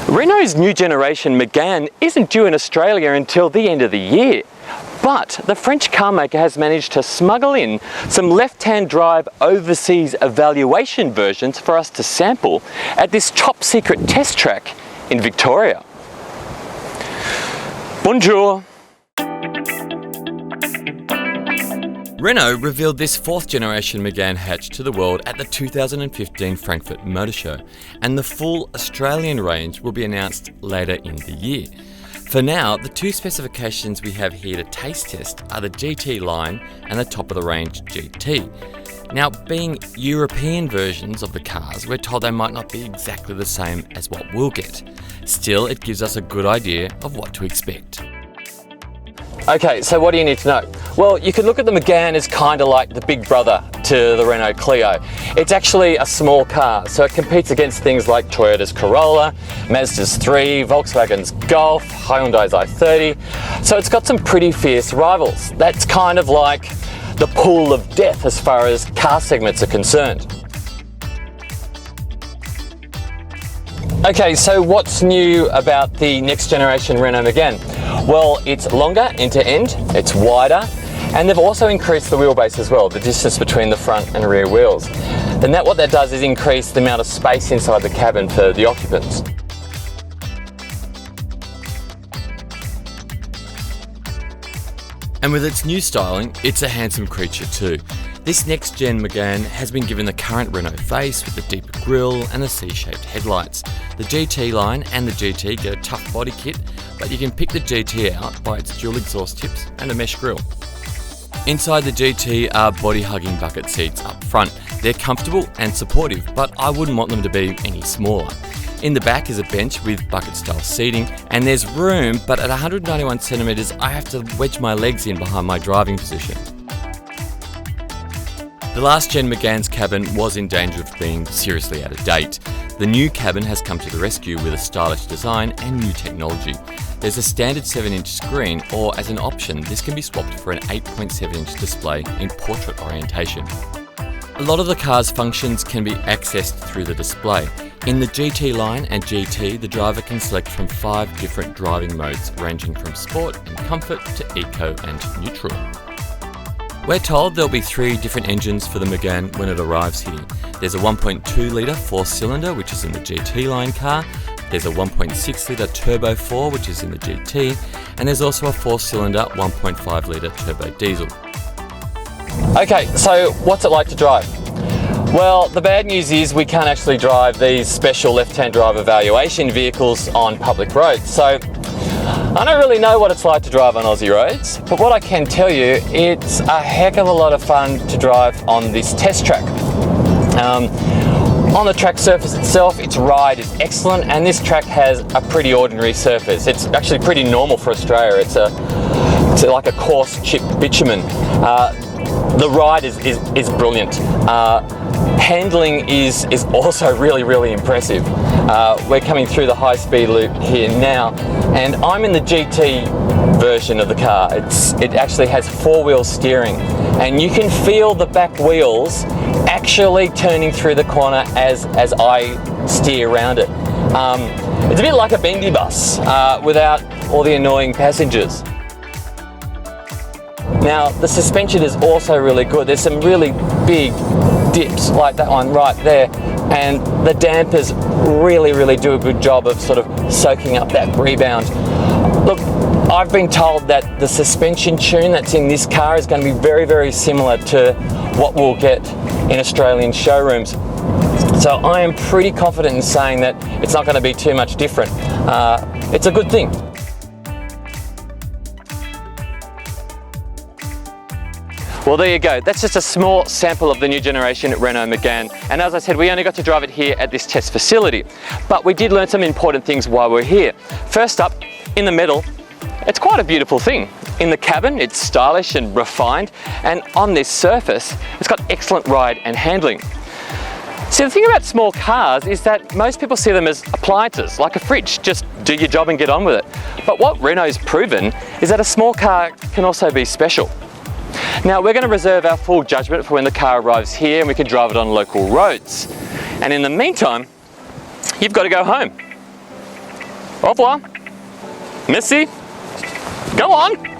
Renault's new generation Megane isn't due in Australia until the end of the year, but the French car maker has managed to smuggle in some left-hand drive overseas evaluation versions for us to sample at this top secret test track in Victoria. Bonjour! Renault revealed this 4th generation Megane hatch to the world at the 2015 Frankfurt Motor Show, and the full Australian range will be announced later in the year. For now, the two specifications we have here to taste test are the GT line and the top of the range GT. Now, being European versions of the cars, we're told they might not be exactly the same as what we'll get. Still, it gives us a good idea of what to expect. Okay, so what do you need to know? Well, you could look at the Megane as kind of like the big brother to the Renault Clio. It's actually a small car, so it competes against things like Toyota's Corolla, Mazda's 3, Volkswagen's Golf, Hyundai's i30. So it's got some pretty fierce rivals. That's kind of like the pool of death as far as car segments are concerned. Okay, so what's new about the next generation Renault Megane? Well, it's longer end to end, it's wider, and they've also increased the wheelbase as well, the distance between the front and rear wheels. And what that does is increase the amount of space inside the cabin for the occupants. And with its new styling, it's a handsome creature too. This next-gen Megane has been given the current Renault face with the deeper grille and the C-shaped headlights. The GT line and the GT get a tough body kit, but you can pick the GT out by its dual exhaust tips and a mesh grille. Inside the GT are body-hugging bucket seats up front. They're comfortable and supportive, but I wouldn't want them to be any smaller. In the back is a bench with bucket-style seating, and there's room, but at 191 centimetres I have to wedge my legs in behind my driving position. The last gen Megane's cabin was in danger of being seriously out of date. The new cabin has come to the rescue with a stylish design and new technology. There's a standard 7-inch screen, or as an option, this can be swapped for an 8.7-inch display in portrait orientation. A lot of the car's functions can be accessed through the display. In the GT line and GT, the driver can select from 5 different driving modes, ranging from sport and comfort to eco and neutral. We're told there'll be 3 different engines for the Megane when it arrives here. There's a 1.2 litre 4-cylinder, which is in the GT line car. There's a 1.6 litre turbo 4, which is in the GT. And there's also a 4-cylinder 1.5 litre turbo diesel. Okay, so what's it like to drive? Well, the bad news is we can't actually drive these special left-hand drive evaluation vehicles on public roads. So I don't really know what it's like to drive on Aussie roads, but what I can tell you, it's a heck of a lot of fun to drive on this test track. On the track surface itself, its ride is excellent, and this track has a pretty ordinary surface. It's actually pretty normal for Australia. It's like a coarse chip bitumen. The ride is brilliant. Handling is also really impressive. We're coming through the high-speed loop here now, and I'm in the GT version of the car. It actually has 4-wheel steering, and you can feel the back wheels actually turning through the corner as I steer around it. It's a bit like a bendy bus without all the annoying passengers. Now, the suspension is also really good. There's some really big dips like that one right there, and the dampers really do a good job of sort of soaking up that rebound. Look, I've been told that the suspension tune that's in this car is going to be very similar to what we'll get in Australian showrooms. So I am pretty confident in saying that it's not going to be too much different. It's a good thing. Well, there you go. That's just a small sample of the new generation Renault Megane. And as I said, we only got to drive it here at this test facility. But we did learn some important things while we're here. First up, in the middle, it's quite a beautiful thing. In the cabin, it's stylish and refined. And on this surface, it's got excellent ride and handling. See, the thing about small cars is that most people see them as appliances, like a fridge. Just do your job and get on with it. But what Renault's proven is that a small car can also be special. Now, we're going to reserve our full judgment for when the car arrives here and we can drive it on local roads. And in the meantime, you've got to go home. Au revoir. Merci. Go on.